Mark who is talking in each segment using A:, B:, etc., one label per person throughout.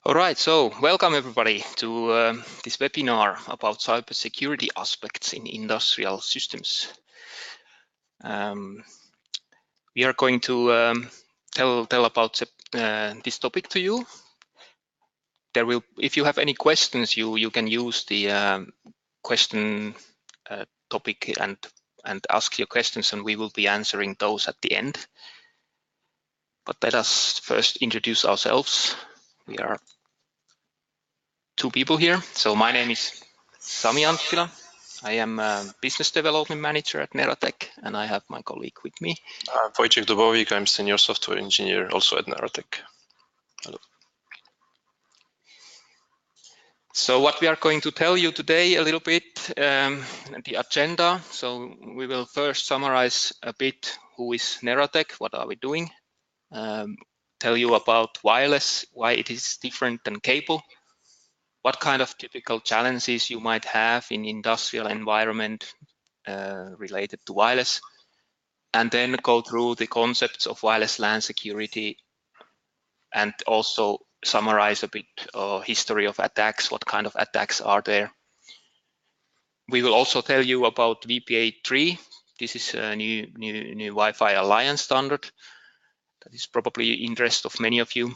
A: All right, so welcome everybody to this webinar about cybersecurity aspects in industrial systems. We are going to tell about this topic to you. If you have any questions, you can use the question topic and ask your questions, and we will be answering those at the end. But let us first introduce ourselves. We are two people here. So my name is Sami Anttila. I am a business development manager at Neratec, and I have my colleague with me.
B: Wojciech Dubowik, I'm senior software engineer also at Neratec. Hello.
A: So what we are going to tell you today a little bit, the agenda. So we will first summarize a bit who is Neratec, what are we doing, tell you about wireless, why it is different than cable, what kind of typical challenges you might have in industrial environment related to wireless, and then go through the concepts of wireless LAN security and also summarize a bit history of attacks, what kind of attacks are there. We will also tell you about WPA3. This is a new Wi-Fi Alliance standard that is probably interest of many of you.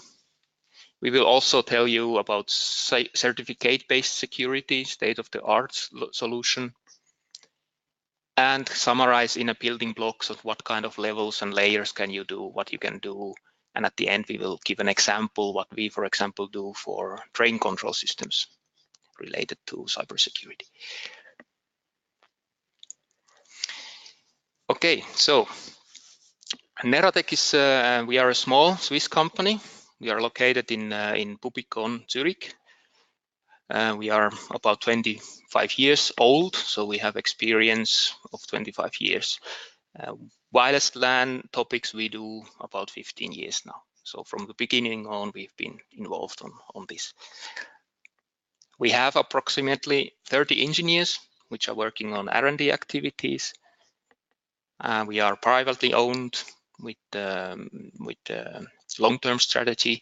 A: We will also tell you about certificate-based security, state-of-the-art solution, and summarize in a building blocks of what kind of levels and layers can you do, what you can do. And at the end, we will give an example what we, for example, do for train control systems related to cybersecurity. Okay, so Neratec is, we are a small Swiss company. We are located in Publikon, Zurich. We are about 25 years old, so we have experience of 25 years. Wireless LAN topics we do about 15 years now. So from the beginning on, we've been involved on this. We have approximately 30 engineers which are working on R&D activities. We are privately owned with long-term strategy.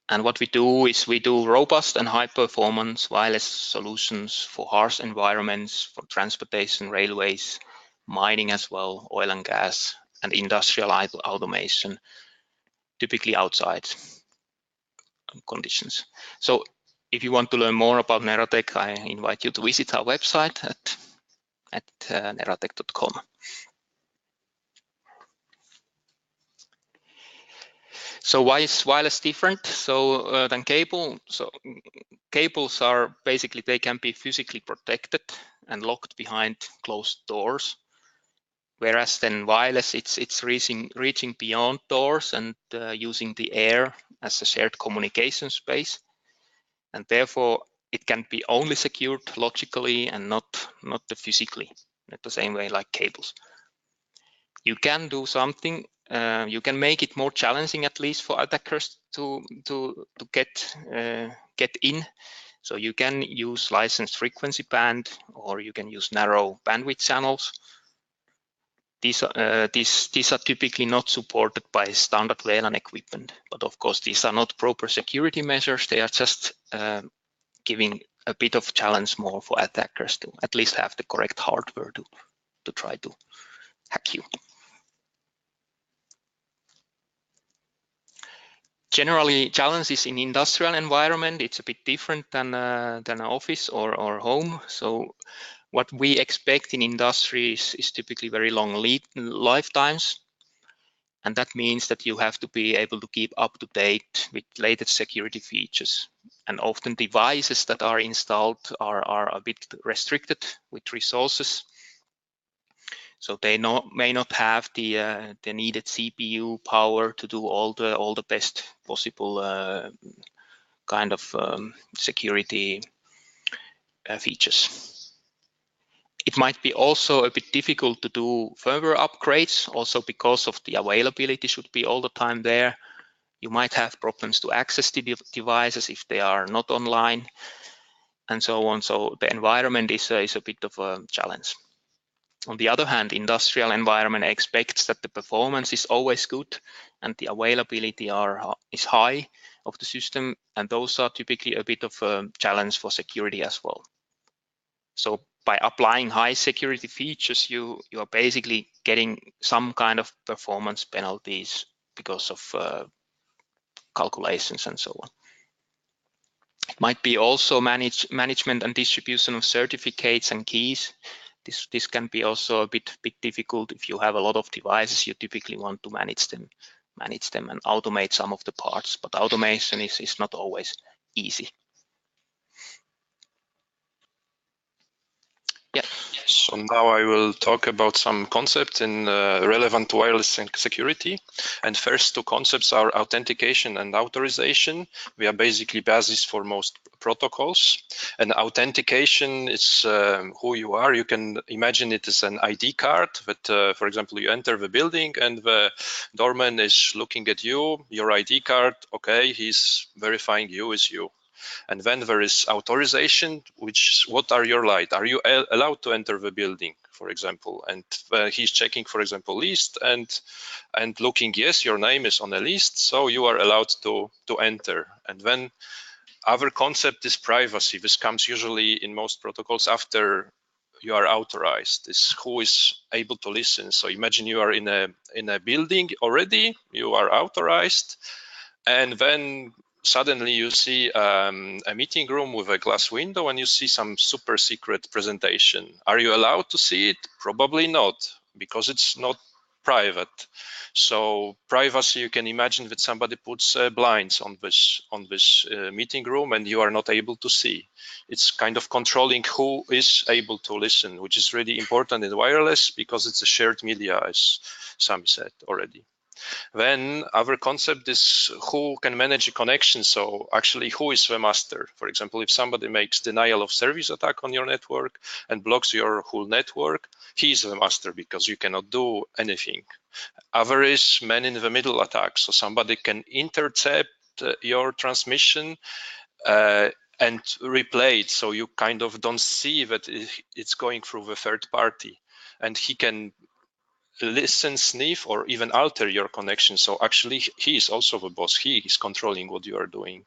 A: And what we do is we do robust and high-performance wireless solutions for harsh environments, for transportation, railways, mining as well, oil and gas, and industrial automation, typically outside conditions. So if you want to learn more about Neratec, I invite you to visit our website at neratec.com. So why is wireless different than cable? So cables are basically, they can be physically protected and locked behind closed doors. Whereas then wireless, it's reaching beyond doors and using the air as a shared communication space. And therefore, it can be only secured logically and not physically, not the same way like cables. You can do something. You can make it more challenging, at least for attackers to get in. So you can use licensed frequency band, or you can use narrow bandwidth channels. These are typically not supported by standard WLAN equipment, but of course these are not proper security measures. They are just giving a bit of challenge more for attackers to at least have the correct hardware to try to hack you. Generally, challenges in industrial environment, it's a bit different than an office or home. So what we expect in industries is typically very long lifetimes. And that means that you have to be able to keep up to date with latest security features. And often devices that are installed are a bit restricted with resources. So they may not have the needed CPU power to do all the best possible kind of security features. It might be also a bit difficult to do firmware upgrades, also because of the availability should be all the time there. You might have problems to access the devices if they are not online, and so on. So the environment is a bit of a challenge. On the other hand, industrial environment expects that the performance is always good and the availability is high, of the system, and those are typically a bit of a challenge for security as well. So by applying high security features, you are basically getting some kind of performance penalties because of calculations and so on. It might be also management and distribution of certificates and keys. This can be also a bit difficult if you have a lot of devices. You typically want to manage them and automate some of the parts, but automation is not always easy. Yeah.
B: So now I will talk about some concepts in relevant wireless security. And first two concepts are authentication and authorization. We are basically basis for most protocols. And authentication is who you are. You can imagine it as an ID card that, for example, you enter the building and the doorman is looking at you, your ID card, okay, he's verifying you as you. And then there is authorization, what are your rights? Are you allowed to enter the building, for example? And he's checking, for example, list and looking, yes, your name is on a list, so you are allowed to enter. And then other concept is privacy. This comes usually in most protocols after you are authorized. Is who is able to listen. So imagine you are in a building already, you are authorized, and then suddenly you see a meeting room with a glass window and you see some super secret presentation. Are you allowed to see it? Probably not, because it's not private. So privacy, you can imagine that somebody puts blinds on this meeting room and you are not able to see. It's kind of controlling who is able to listen, which is really important in wireless because it's a shared media, as Sami said already. Then other concept is who can manage a connection. So actually, who is the master? For example, if somebody makes denial of service attack on your network and blocks your whole network, he is the master because you cannot do anything. Other is man in the middle attack. So somebody can intercept your transmission and replay it, so you kind of don't see that it's going through the third party, and he can listen, sniff, or even alter your connection. So actually, he is also the boss. He is controlling what you are doing.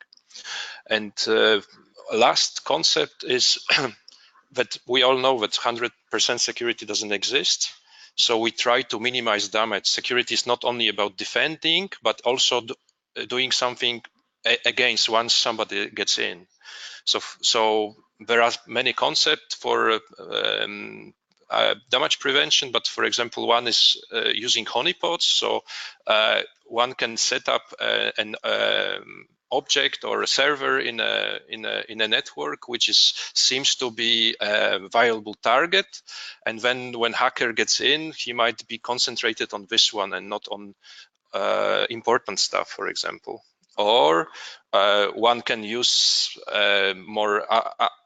B: And last concept is that we all know that 100% security doesn't exist. So we try to minimize damage. Security is not only about defending, but also doing something against once somebody gets in. So there are many concepts for damage prevention, but for example, one is using honeypots. So one can set up an object or a server in a network which seems to be a viable target, and then when hacker gets in, he might be concentrated on this one and not on important stuff, for example. Or one can use more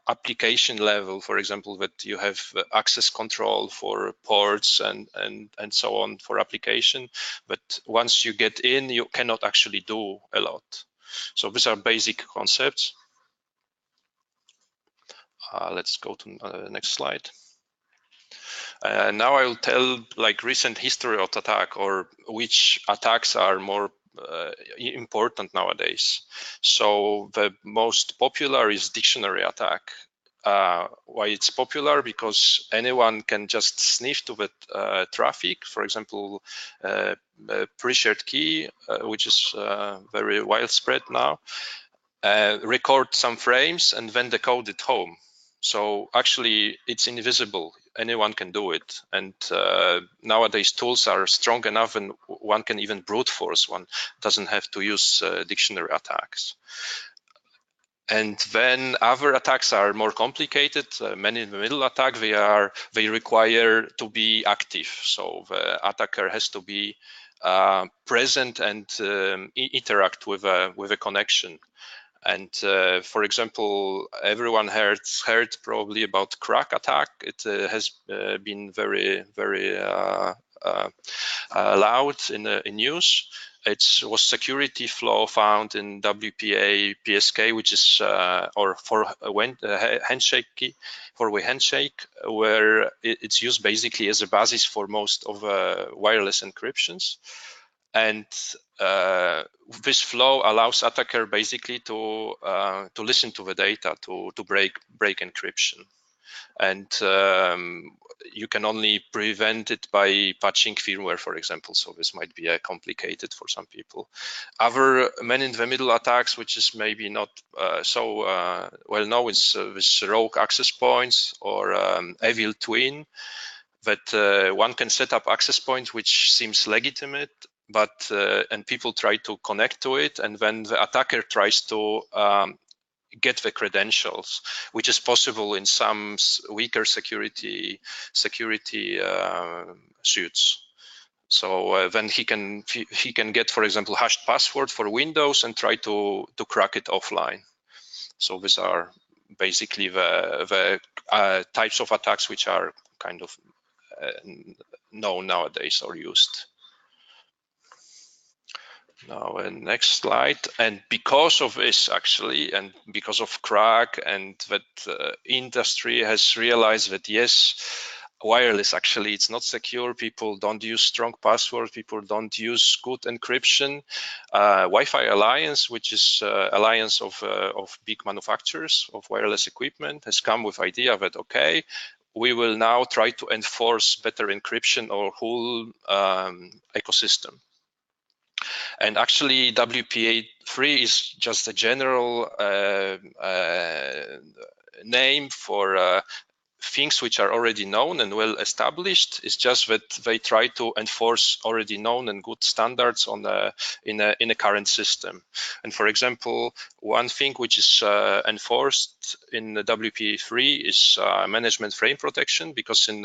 B: application level, for example, that you have access control for ports and so on for application. But once you get in, you cannot actually do a lot. So these are basic concepts. Let's go to the next slide. Now I will tell like recent history of attack, or which attacks are more important nowadays. So the most popular is dictionary attack. Why it's popular? Because anyone can just sniff to the traffic. For example, pre-shared key, which is very widespread now, record some frames and then decode it home. So actually, it's invisible. Anyone can do it. And nowadays, tools are strong enough, and one can even brute force. One doesn't have to use dictionary attacks. And then other attacks are more complicated. Many in the middle attack, they require to be active. So the attacker has to be present and interact with a connection. And for example, everyone heard probably about crack attack. It has been very, very loud in news. It was security flaw found in WPA PSK, which is or for handshake key, four-way handshake, where it's used basically as a basis for most of wireless encryptions. And this flow allows attacker basically to listen to the data to break encryption. And you can only prevent it by patching firmware, for example. So this might be complicated for some people. Other man-in-the-middle attacks, which is maybe not so well known, is with rogue access points or evil twin, that one can set up access points which seems legitimate, but and people try to connect to it, and then the attacker tries to get the credentials, which is possible in some weaker security suits. So then he can get, for example, hashed password for Windows and try to crack it offline. So these are basically the types of attacks which are kind of known nowadays or used. Now, next slide. And because of this, actually, and because of crack, and that industry has realized that yes, wireless actually it's not secure. People don't use strong passwords. People don't use good encryption. Wi-Fi Alliance, which is alliance of big manufacturers of wireless equipment, has come with idea that okay, we will now try to enforce better encryption or whole ecosystem. And actually, WPA3 is just a general name for things which are already known and well established. It's just that they try to enforce already known and good standards on in a current system. And for example, one thing which is enforced in the WPA3 is management frame protection, because in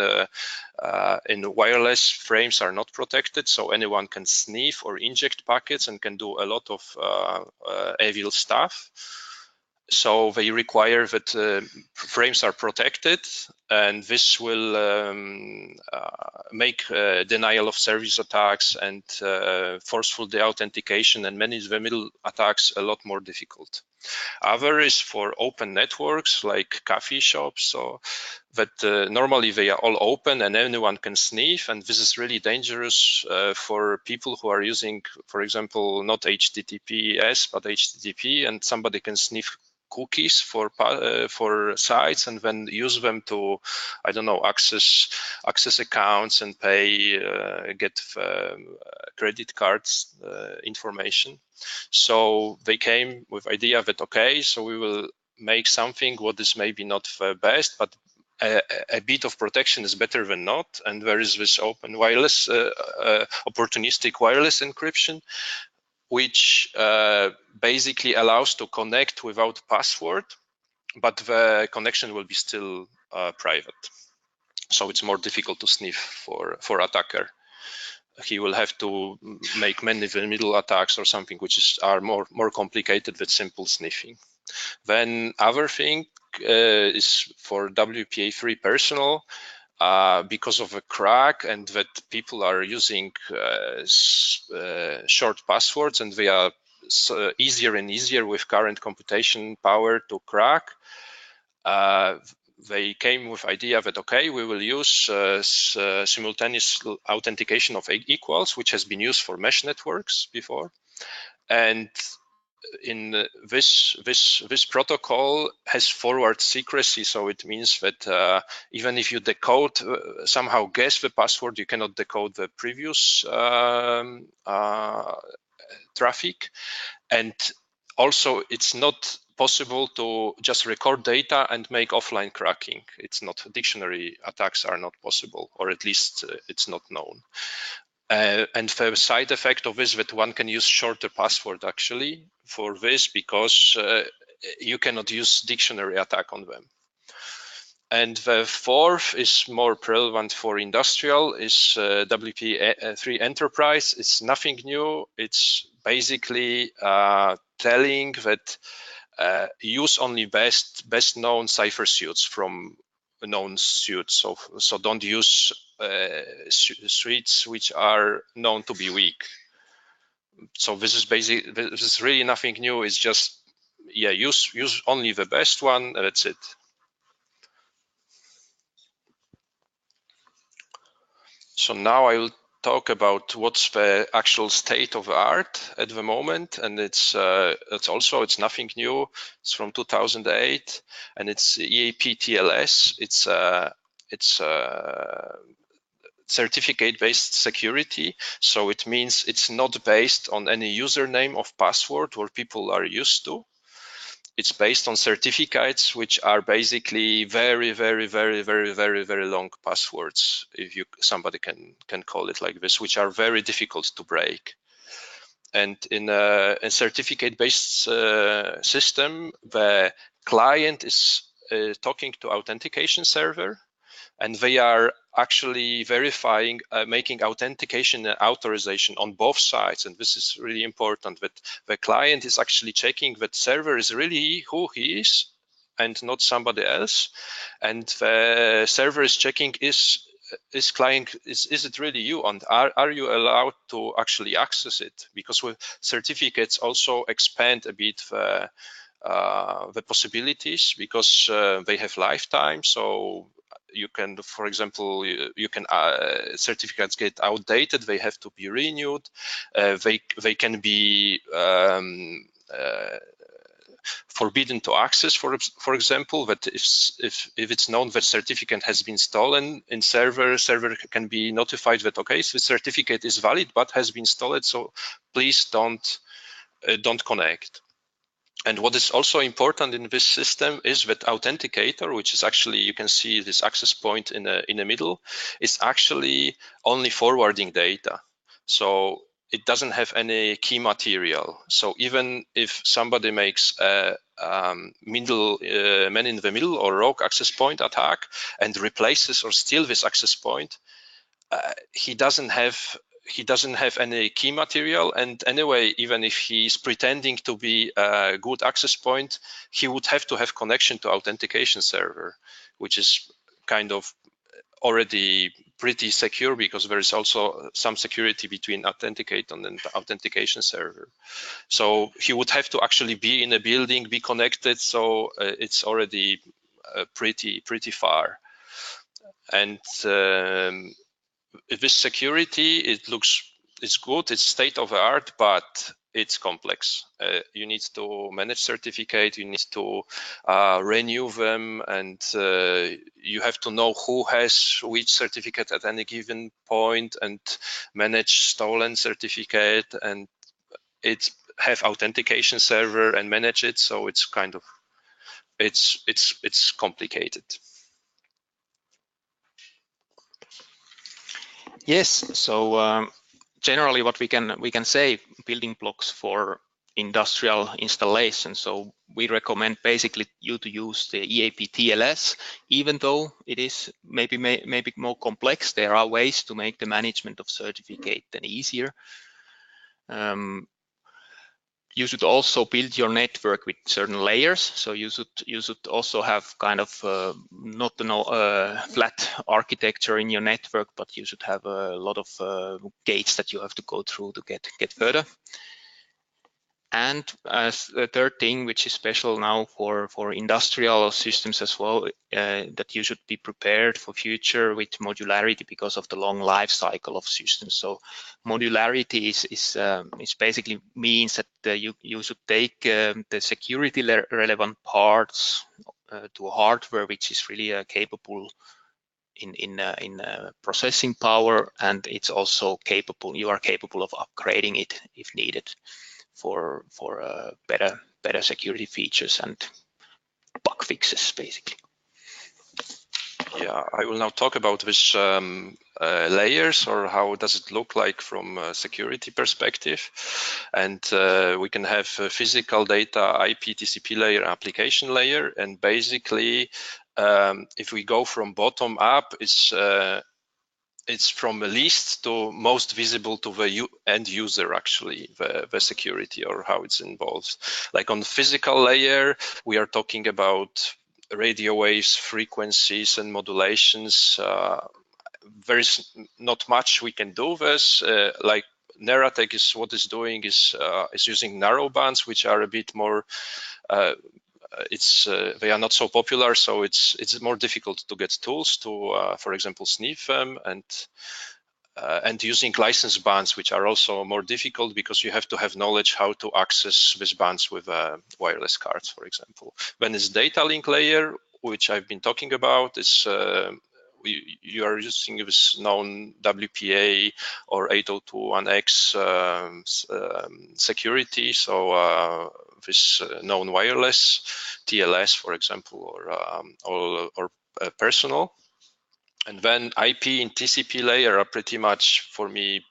B: wireless, frames are not protected, so anyone can sniff or inject packets and can do a lot of evil stuff. So they require that frames are protected, and this will make denial of service attacks and forceful deauthentication and man-in-the-middle attacks a lot more difficult. Other is for open networks like coffee shops, so that normally they are all open and anyone can sniff, and this is really dangerous for people who are using, for example, not HTTPS but HTTP, and somebody can sniff cookies for sites and then use them to, I don't know, access accounts and pay, get credit cards information. So they came with idea that okay, so we will make something what is maybe not the best, but a bit of protection is better than not. And there is this open wireless, opportunistic wireless encryption, which basically allows to connect without password, but the connection will be still private. So it's more difficult to sniff for attacker. He will have to make man-in-the-middle attacks or something which are more complicated than simple sniffing. Then other thing is for WPA3 personal, because of a crack and that people are using short passwords, and they are easier and easier with current computation power to crack. They came with idea that okay, we will use simultaneous authentication of equals, which has been used for mesh networks before. And in this protocol has forward secrecy, so it means that even if you decode, somehow guess the password, you cannot decode the previous traffic. And also it's not possible to just record data and make offline cracking. It's not, dictionary attacks are not possible, or at least it's not known. And the side effect of this, that one can use shorter password actually for this, because you cannot use dictionary attack on them. And the fourth is more relevant for industrial, is WPA3 Enterprise. It's nothing new. It's basically telling that use only best known cipher suites from known suites. So don't use suites which are known to be weak. So this is really nothing new. It's just, yeah, use only the best one. That's it. So now I will talk about what's the actual state of the art at the moment, and it's nothing new. It's from 2008, and it's EAP TLS. It's certificate-based security, so it means it's not based on any username of password where people are used to. It's based on certificates, which are basically very, very, very, very, very, very long passwords, if somebody can call it like this, which are very difficult to break. And in a certificate-based system, the client is talking to authentication server, and they are actually verifying, making authentication and authorization on both sides. And this is really important, that the client is actually checking that server is really who he is and not somebody else. And the server is checking is client, is it really you, and are you allowed to actually access it? Because with certificates also expand a bit the possibilities, because they have lifetime. So you can, for example, you can certificates get outdated, they have to be renewed. They can be forbidden to access, for example, that if it's known that certificate has been stolen in server can be notified that, okay, so the certificate is valid but has been stolen, so please don't connect. And what is also important in this system is that authenticator, which is actually, you can see this access point in the middle, is actually only forwarding data. So it doesn't have any key material. So even if somebody makes a middle man in the middle or rogue access point attack and replaces or steals this access point, he doesn't have any key material. And anyway, even if he's pretending to be a good access point, he would have to have connection to authentication server, which is kind of already pretty secure, because there is also some security between authenticator and authentication server. So he would have to actually be in a building, be connected. So it's already pretty far. And this security, it's good, it's state of the art, but it's complex. You need to manage certificate, you need to renew them, and you have to know who has which certificate at any given point, and manage stolen certificate, and it have authentication server and manage it. So it's kind of, it's complicated.
A: Yes, so generally what we can say, building blocks for industrial installation. So we recommend basically you to use the EAP TLS, even though it is maybe more complex. There are ways to make the management of certificate then easier. You should also build your network with certain layers. So you should also have kind of not flat architecture in your network, but you should have a lot of gates that you have to go through to get further. And as the third thing, which is special now for industrial systems as well, that you should be prepared for future with modularity, because of the long life cycle of systems. So modularity is basically means that you should take the security relevant parts to hardware which is really capable in processing power, and it's also capable. You are capable of upgrading it if needed for better security features and bug fixes, basically.
B: Yeah, I will now talk about which layers, or how does it look like from a security perspective. And we can have physical data, IP, TCP layer, application layer. And basically, if we go from bottom up, it's from least to most visible to the end user, actually, the security or how it's involved. Like on the physical layer, we are talking about radio waves, frequencies, and modulations. There is not much we can do this. Like Neratec is doing is using narrow bands, which are a bit more. They are not so popular, so it's more difficult to get tools to, for example, sniff them. And and using license bands, which are also more difficult because you have to have knowledge how to access these bands with wireless cards, for example. When it's data link layer, which I've been talking about, is you are using this known WPA or 802.1x security, so this known wireless TLS, for example, or personal. And then IP and TCP layer are pretty much, for me,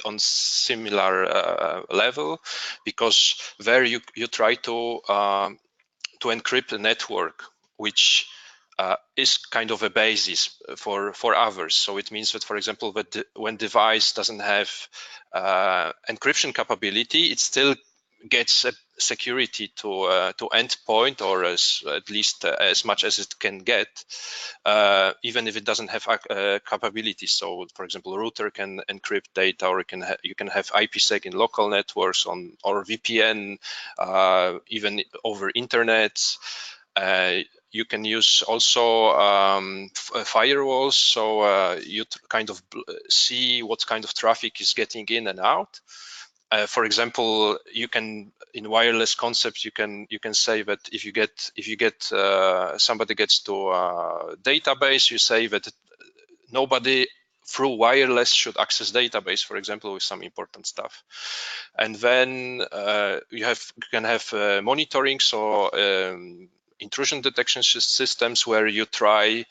B: on similar level, because there you try to encrypt a network, which is kind of a basis for others. So it means that, for example, that when device doesn't have encryption capability, it still gets a security to endpoint, or at least as much as it can get, even if it doesn't have capabilities. So, for example, router can encrypt data, or you can have IPsec in local networks or VPN, even over internet. You can use also firewalls, so you kind of see what kind of traffic is getting in and out. For example, you can, in wireless concepts, you can say that if you get somebody gets to a database, you say that nobody through wireless should access database, for example, with some important stuff. And then you can have monitoring, so intrusion detection systems, where you can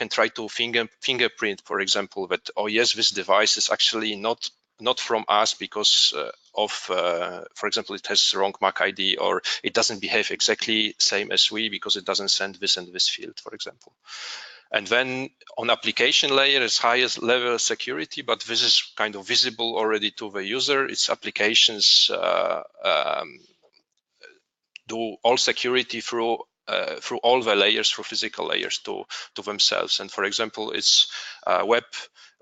B: try to fingerprint, for example, that, oh yes, this device is actually not from us because for example, it has wrong MAC ID, or it doesn't behave exactly same as we because it doesn't send this and this field, for example. And then on application layer is highest level security, but this is kind of visible already to the user. Its applications do all security through all the layers, through physical layers to themselves. And for example, it's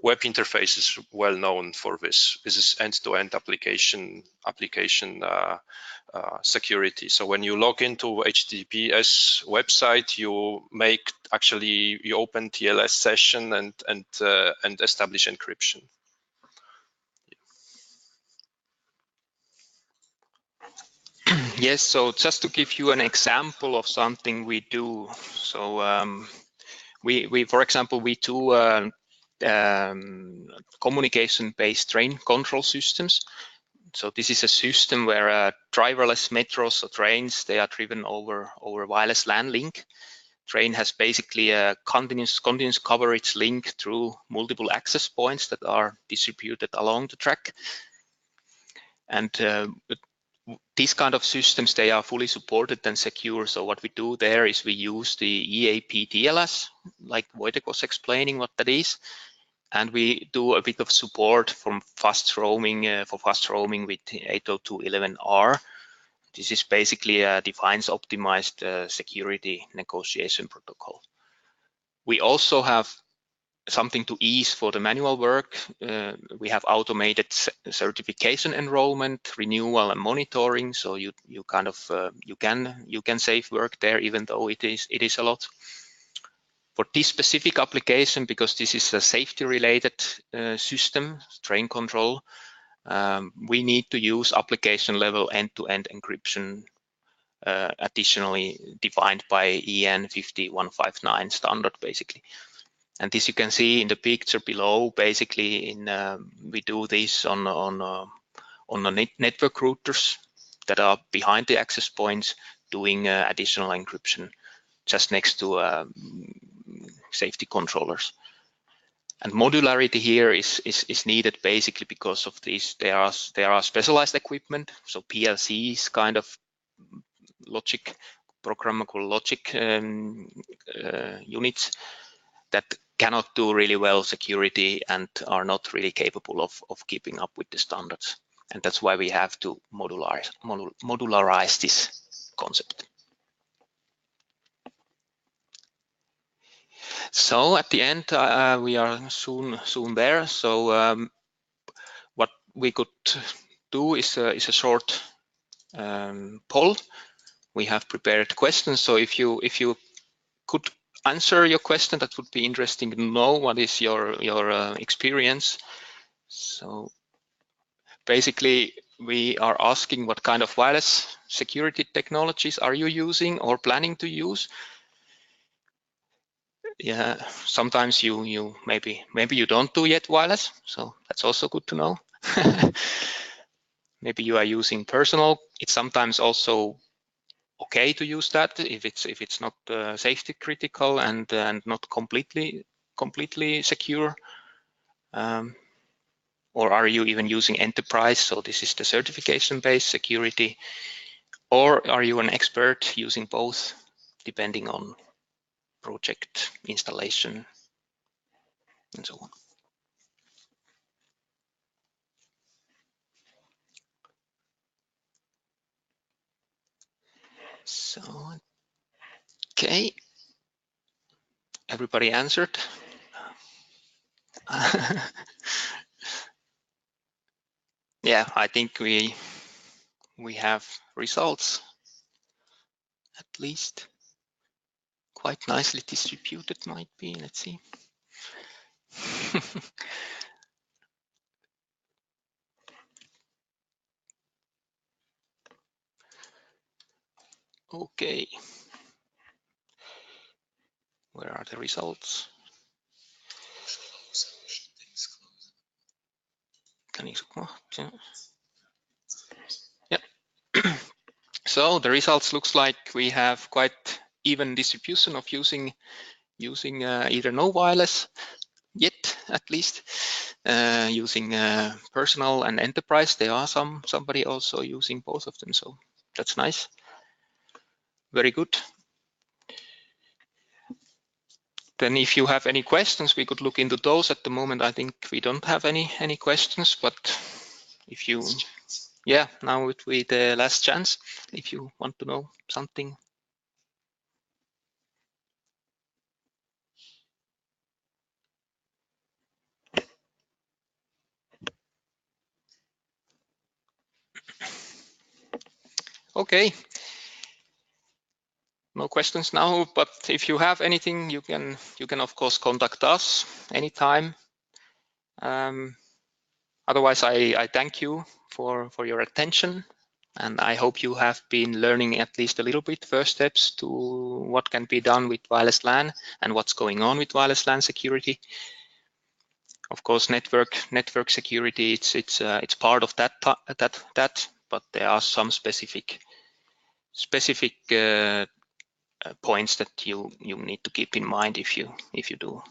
B: web interface is well known for this. This is end-to-end application security. So when you log into HTTPS website, you open TLS session and establish encryption.
A: Yes, so just to give you an example of something we do. So we for example, we do communication-based train control systems. So this is a system where driverless metros or trains, they are driven over wireless LAN link. Train has basically a continuous coverage link through multiple access points that are distributed along the track. And these kind of systems, they are fully supported and secure. So what we do there is we use the EAP TLS, like Wojtek was explaining what that is. And we do a bit of support from fast roaming for fast roaming with 802.11r. This is basically a defines optimized security negotiation protocol. We also have something to ease for the manual work. We have automated certification enrollment, renewal, and monitoring. So you kind of you can save work there, even though it is a lot. For this specific application, because this is a safety-related system, train control, we need to use application-level end-to-end encryption, additionally defined by EN 50159 standard, basically. And this you can see in the picture below. Basically, we do this on the network routers that are behind the access points, doing additional encryption just next to safety controllers. And modularity here is needed basically because of this. There are specialized equipment, so PLCs, kind of programmable logic units that cannot do really well security and are not really capable of keeping up with the standards. And that's why we have to modularize this concept. So at the end, we are soon there. So what we could do is a short poll. We have prepared questions. So if you could answer your question, that would be interesting to know. What is your experience? So basically, we are asking what kind of wireless security technologies are you using or planning to use? Yeah, sometimes you maybe you don't do yet wireless, so that's also good to know. Maybe you are using personal. It's sometimes also okay to use that if it's not safety critical and not completely secure. Or are you even using enterprise? So this is the certification-based security. Or are you an expert using both, depending on project installation and so on. So, okay, everybody answered. Yeah, I think we have results, at least quite nicely distributed might be. Let's see. Okay, where are the results? Can you yeah. So the results looks like we have quite even distribution of using either no wireless yet, at least using personal and enterprise. There are somebody also using both of them, so that's nice. Very good. Then if you have any questions, we could look into those. At the moment, I think we don't have any questions, but if you, yeah, now it will be the last chance if you want to know something. Okay. No questions now, but if you have anything, you can of course contact us anytime. Otherwise, I thank you for your attention, and I hope you have been learning at least a little bit first steps to what can be done with wireless LAN and what's going on with wireless LAN security. Of course, network security, it's part of that, but there are some specific points that you need to keep in mind if you do